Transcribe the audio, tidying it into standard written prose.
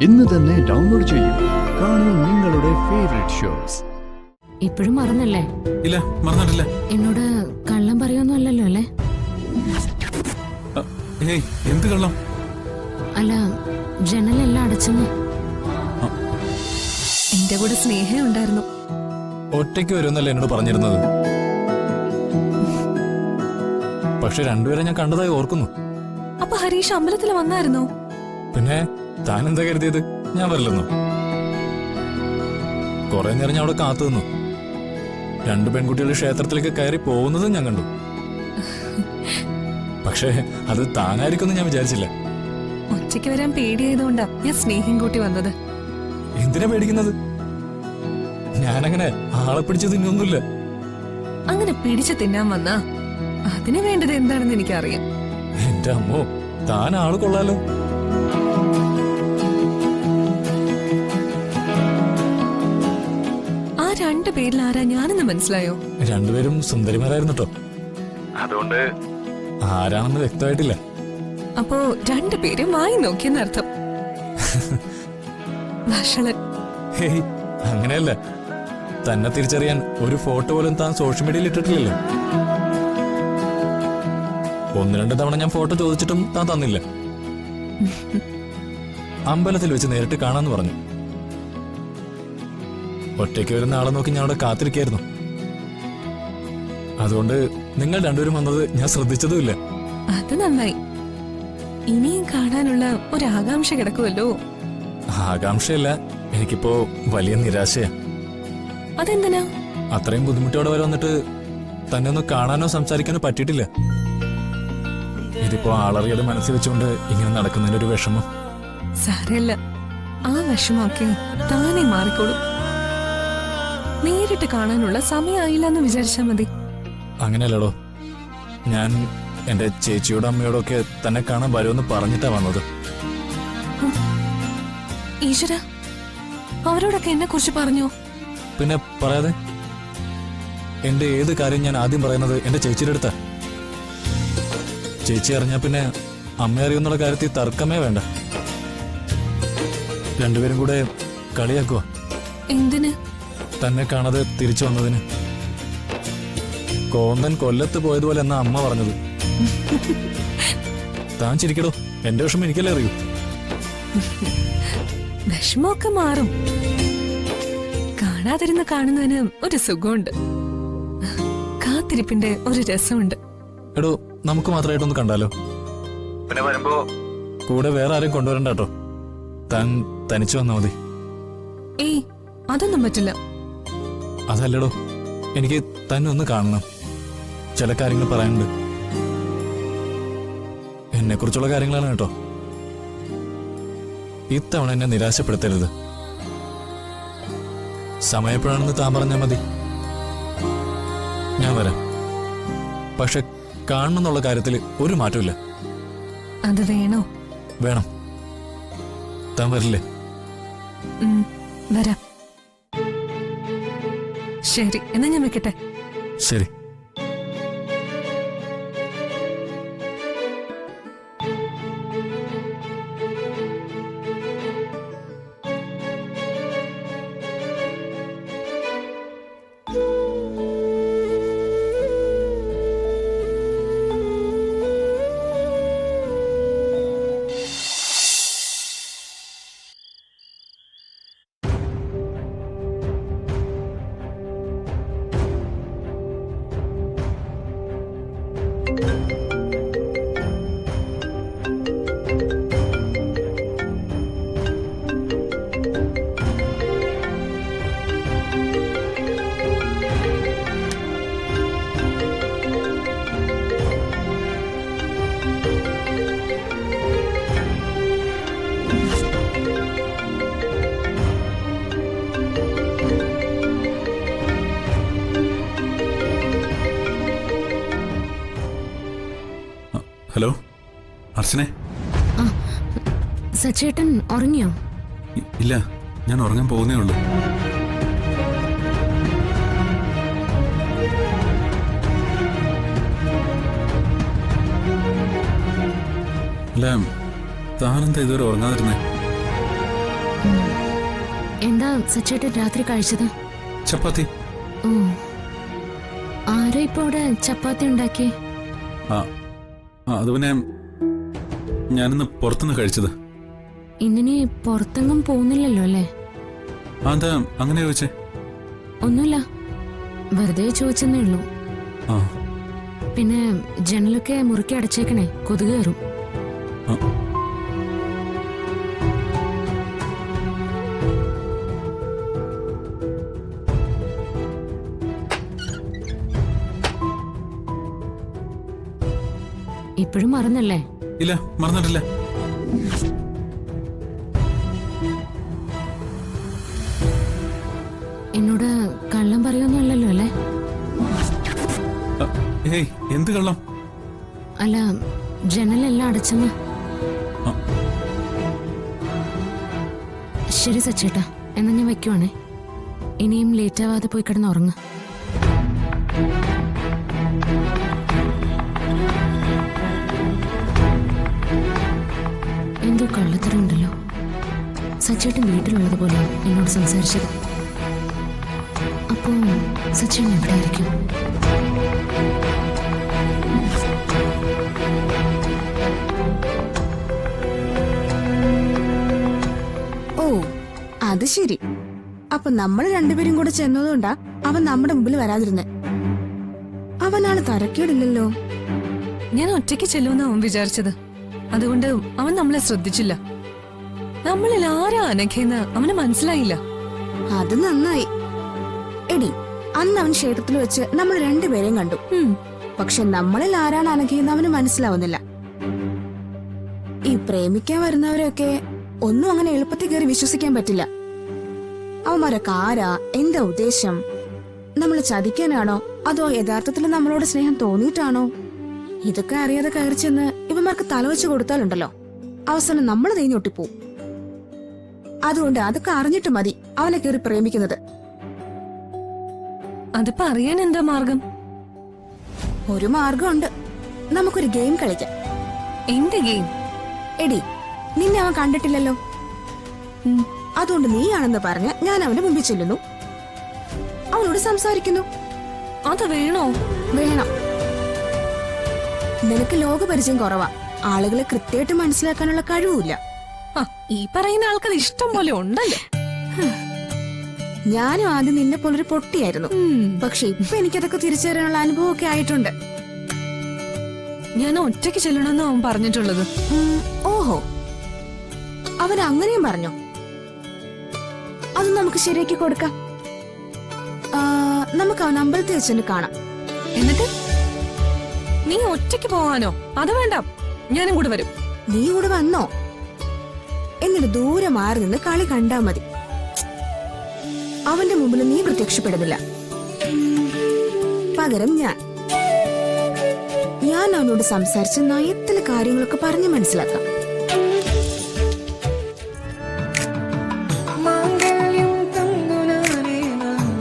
ഇന്ന് തന്നെ ഡൗൺലോഡ് ചെയ്യൂ. കാണൂ നിങ്ങളുടെ ഫേവറേറ്റ് ഷോസ്. ഇപ്പോഴും മറന്നല്ലേ? ഇല്ല, മറന്നിട്ടില്ല. എന്നോട് കള്ളം പറയൊന്നും അല്ലല്ലോ അല്ലേ? ഏയ്, എന്ത് കള്ളം? അല്ല, ജനലെല്ലാം അടച്ചെന്ന്. എന്റെ കൂടെ സ്നേഹം ഉണ്ടായിരുന്നു. ഒറ്റയ്ക്ക് വരുമെന്നല്ലേ എന്നോട് പറഞ്ഞിരുന്നത്? പക്ഷെ രണ്ടുപേരെ ഞാൻ കണ്ടതായി ഓർക്കുന്നു. അപ്പൊ ഹരീഷ് അമ്പലത്തിൽ വന്നായിരുന്നോ? പിന്നെ താൻ എന്താ കരുതിയത് ഞാൻ വരില്ലെന്നു? കുറെ നേരം ഞാൻ അവിടെ കാത്തു നിന്നു. രണ്ടു പെൺകുട്ടികൾ ക്ഷേത്രത്തിലേക്ക് കയറി പോകുന്നതും ഞാൻ കണ്ടു. പക്ഷേ അത് താനായിരിക്കുമെന്ന് ഞാൻ വിചാരിച്ചില്ല. ഒറ്റയ്ക്ക് വരാൻ പേടിയായതുകൊണ്ടാ ഞാൻ സ്നേഹം കൂട്ടി വന്നത്. എന്തിനാ പേടിക്കുന്നത്? ഞാനങ്ങനെ ആളെ പിടിച്ച് തിന്നൊന്നുമില്ല. അങ്ങനെ പിടിച്ചു തിന്നാൻ വന്നാ അതിന് വേണ്ടത് എന്താണെന്ന് എനിക്കറിയാം. എന്റെ അമ്മോ, താൻ ആള് കൊള്ളാലോ. ആ രണ്ടു പേരിൽ ആരാ ഞാനെന്ന് മനസ്സിലായോ? രണ്ടുപേരും സുന്ദരിമാരായിരുന്നു കേട്ടോ. അതുകൊണ്ട് ആരാണെന്ന് വ്യക്തമായിട്ടില്ല. അപ്പോ രണ്ടുപേരും വായി നോക്കിയെന്നർത്ഥം. വഷളൻ. ഹേയ്, അങ്ങനെയല്ല. തന്നെ തിരിച്ചറിയാൻ ഒരു ഫോട്ടോ പോലും താൻ സോഷ്യൽ മീഡിയയിൽ ഇട്ടിട്ടില്ലല്ലോ. ഒന്ന് രണ്ട് തവണ ഞാൻ ഫോട്ടോ ചോദിച്ചിട്ടും താൻ തന്നില്ല. അമ്പലത്തിൽ വെച്ച് നേരിട്ട് കാണാന്ന് പറഞ്ഞു. ഒറ്റയ്ക്ക് വരുന്ന ആളെ നോക്കി ഞാൻ അവിടെ കാത്തിരിക്കായിരുന്നു. അതുകൊണ്ട് നിങ്ങൾ രണ്ടുപേരും വന്നത് ഞാൻ ശ്രദ്ധിച്ചതുമില്ല. അത് നന്നായി. ഇനിയും കാണാനുള്ള ഒരു ആകാംക്ഷ കിടക്കുമല്ലോ. ആകാംക്ഷയല്ല, എനിക്കിപ്പോ വലിയ നിരാശയാ. അതെന്തിനാ? അത്രയും ബുദ്ധിമുട്ടോടെ വരെ വന്നിട്ട് തന്നെ ഒന്ന് കാണാനോ സംസാരിക്കാനോ പറ്റിയിട്ടില്ല. ഇതിപ്പോ ആളറിയാതെ മനസ്സിൽ വെച്ചുകൊണ്ട് ഇങ്ങനെ നടക്കുന്നതിനൊരു വിഷമം. സാരല്ല, ആ വിഷമമൊക്കെ താനെ മാറിക്കോളും. നേരിട്ട് കാണാനുള്ള സമയമായില്ല എന്ന് വിചാരിച്ചാ മതി. അങ്ങനെയല്ലടോ, ഞാൻ എന്റെ ചേച്ചിയോടും അമ്മയോടൊക്കെ തന്നെ കാണാൻ വരുമെന്ന് പറഞ്ഞിട്ടാ വന്നത്. ഈശ്വര, അവരോടൊക്കെ എന്നെ കുറിച്ച് പറഞ്ഞോ? പിന്നെ പറയാതെ. എന്റെ ഏത് കാര്യം ഞാൻ ആദ്യം പറയുന്നത് എന്റെ ചേച്ചിയുടെ അടുത്താ. ചേച്ചി അറിഞ്ഞാ പിന്നെ അമ്മ അറിയുന്നുള്ള കാര്യത്തിൽ തർക്കമേ വേണ്ട. രണ്ടുപേരും കൂടെ കളിയാക്കുക. എന്തിന്? തന്നെ കാണാതെ തിരിച്ചു വന്നതിന്. കോന്തൻ കൊല്ലത്ത് പോയതുപോലെ എന്നാ അമ്മ പറഞ്ഞത്. താൻ ചിരിക്കടോ, എന്റെ വിഷമം എനിക്കല്ലേ അറിയൂ. വിഷമമൊക്കെ മാറും. കാണാതിരുന്ന് കാണുന്നതിന് ഒരു സുഖമുണ്ട്. കാത്തിരിപ്പിന്റെ ഒരു രസമുണ്ട്. എടോ, നമുക്ക് മാത്രമായിട്ടൊന്ന് കണ്ടാലോ? പിന്നെ വരുമ്പോ കൂടെ വേറെ ആരും കൊണ്ടുവരണ്ട കേട്ടോ. താൻ തനിച്ചു വന്നാ മതി. ഏയ്, അതൊന്നും പറ്റില്ല. അതല്ലടോ, എനിക്ക് തന്നെ ഒന്ന് കാണണം. ചില കാര്യങ്ങൾ പറയാനുണ്ട്. എന്നെ കുറിച്ചുള്ള കാര്യങ്ങളാണ് കേട്ടോ. ഇത്തവണ എന്നെ നിരാശപ്പെടുത്തരുത്. സമയപ്പോഴാണെന്ന് താൻ പറഞ്ഞാൽ മതി. ഞാൻ വരാം. പക്ഷെ കാണണമെന്നുള്ള കാര്യത്തിൽ ഒരു മാറ്റമില്ല. അത് വേണോ? വേണം. താൻ വരില്ലേ? വരാം. ശരി, എന്നാ ഞാൻ വെക്കട്ടെ. ശരി. ഹലോ, അർച്ചനെ. സച്ചേട്ടൻ ഉറങ്ങിയോ? ഇല്ല, ഞാൻ ഉറങ്ങാൻ പോകുന്നേ ഉള്ളൂ. അല്ല, താനെന്താ ഇതുവരെ ഉറങ്ങാതിരുന്നേ? എന്താ സച്ചേട്ടൻ രാത്രി കഴിച്ചത്? ചപ്പാത്തി. ഓ, ആരാ ഇപ്പൊ അവിടെ ചപ്പാത്തി ഉണ്ടാക്കി? ആ അത് പിന്നെ ഞാനിന്ന് പുറത്തുനിന്ന് കഴിച്ചത്. ഇന്നിനി പുറത്തെങ്ങും പോകുന്നില്ലല്ലോ അല്ലേ? എന്താ അങ്ങനെ ചോദിച്ചേ? ഒന്നുമില്ല, വെറുതെ ചോദിച്ചെന്നേ ഉള്ളൂ. ആ പിന്നെ ജനലൊക്കെ മുറുക്കി അടച്ചേക്കണേ, കൊതുക് കയറും. ആ. ഇപ്പോഴും മറന്നല്ലേ? ഇല്ല, മറന്നിട്ടില്ല. എന്നോട് കള്ളം പറയൊന്നുമല്ലല്ലോ അല്ലേ? ഏയ്, എന്ത് കള്ളം? അല്ല, ജനലെല്ലാം അടച്ചെന്ന്. ആ. ശരി സച്ചേട്ടാ, എന്നാ ഞാൻ വയ്ക്കുവാണേ. ഇനിയും ലേറ്റ് ആവാതെ പോയി കിടന്ന് ഉറങ്ങ. എന്തോ കള്ളത്തരം ഉണ്ടല്ലോ. സച്ചേട്ടൻ വീട്ടിലുള്ളതുപോലെ എന്നോട് സംസാരിച്ചത്. അപ്പോ സച്ചേട്ടൻ എവിടെ ആയിരിക്കും? ഓ, അത് ശരി. അപ്പൊ നമ്മൾ രണ്ടുപേരും കൂടെ ചെന്നതുകൊണ്ടാ അവൻ നമ്മുടെ മുമ്പിൽ വരാതിരുന്നെ. അവനാള് തരക്കേടില്ലല്ലോ. ഞാൻ ഒറ്റയ്ക്ക് ചെല്ലുമെന്ന് അവൻ വിചാരിച്ചത്. അതുകൊണ്ട് അവൻ നമ്മളെ ശ്രദ്ധിച്ചില്ല. നമ്മളിൽ ആരാ അനഘയെന്ന് അവന് മനസ്സിലായില്ല. അത് നന്നായി. എടി, അന്ന് അവൻ ക്ഷേത്രത്തിൽ വെച്ച് നമ്മൾ രണ്ടുപേരെയും കണ്ടു. പക്ഷെ നമ്മളിൽ ആരാണ് അനഘയെന്ന് അവന് മനസ്സിലാവുന്നില്ല. ഈ പ്രേമിക്കാൻ വരുന്നവരെയൊക്കെ ഒന്നും അങ്ങനെ എളുപ്പത്തിൽ കയറി വിശ്വസിക്കാൻ പറ്റില്ല. അവന്മാരൊക്കെ ആരാ, എന്താ ഉദ്ദേശം? നമ്മൾ ചതിക്കാനാണോ അതോ യഥാർത്ഥത്തിൽ നമ്മളോട് സ്നേഹം തോന്നിയിട്ടാണോ? ഇതൊക്കെ അറിയാതെ കയറി ചെന്ന് ഇവന്മാർക്ക് തലവെച്ച് കൊടുത്താലുണ്ടല്ലോ, അവസാനം നമ്മൾ തേഞ്ഞൊട്ടിപ്പോവും. അതുകൊണ്ട് അതൊക്കെ അറിഞ്ഞിട്ട് മതി അവനെ കയറി പ്രേമിക്കുന്നത്. അതിപ്പോ അറിയാൻ എന്താ മാർഗം? ഒരു മാർഗമുണ്ട്. നമുക്കൊരു ഗെയിം കളിക്കാം. എന്റെ ഗെയിം? എടി, നിന്നെ അവൻ കണ്ടിട്ടില്ലല്ലോ. അതുകൊണ്ട് നീയാണെന്ന് പറഞ്ഞ് ഞാൻ അവന്റെ മുമ്പിൽ ചെല്ലുന്നു, അവനോട് സംസാരിക്കുന്നു. അത് വേണോ? വേണം. നിനക്ക് ലോകപരിചയം കുറവാ, ആളുകളെ കൃത്യമായിട്ട് മനസ്സിലാക്കാനുള്ള കഴിവുമില്ല. ഈ പറയുന്ന ആൾക്കത് ഇഷ്ടം പോലെ ഉണ്ടല്ലോ. ഞാനും ആദ്യം നിന്നെ പോലൊരു പൊട്ടിയായിരുന്നു. പക്ഷെ ഇപ്പൊ എനിക്കതൊക്കെ തിരിച്ചറിയാനുള്ള അനുഭവമൊക്കെ ആയിട്ടുണ്ട്. ഞാൻ ഒറ്റയ്ക്ക് ചെല്ലണമെന്ന് അവൻ പറഞ്ഞിട്ടുള്ളത്. ഓഹോ, അവൻ അങ്ങനെയും പറഞ്ഞോ? അത് നമുക്ക് ശരിയാക്കി കൊടുക്കാം. നമുക്ക് അവൻ അമ്പലത്തിൽ വെച്ചെന്ന് കാണാം. എന്നിട്ട് നീ ഒറ്റയ്ക്ക് പോവാനോ? അത് വേണ്ട, ഞാനും കൂടെ വരും. നീ കൂടെ വന്നോ? എന്നിട്ട് ദൂരെ മാറി നിന്ന് കളി കണ്ടാ മതി. അവന്റെ മുമ്പിൽ നീ പ്രത്യക്ഷപ്പെടുന്നില്ല. പകരം ഞാൻ അവനോട് സംസാരിച്ച് നയത്തിലെ കാര്യങ്ങളൊക്കെ പറഞ്ഞ് മനസ്സിലാക്കാം.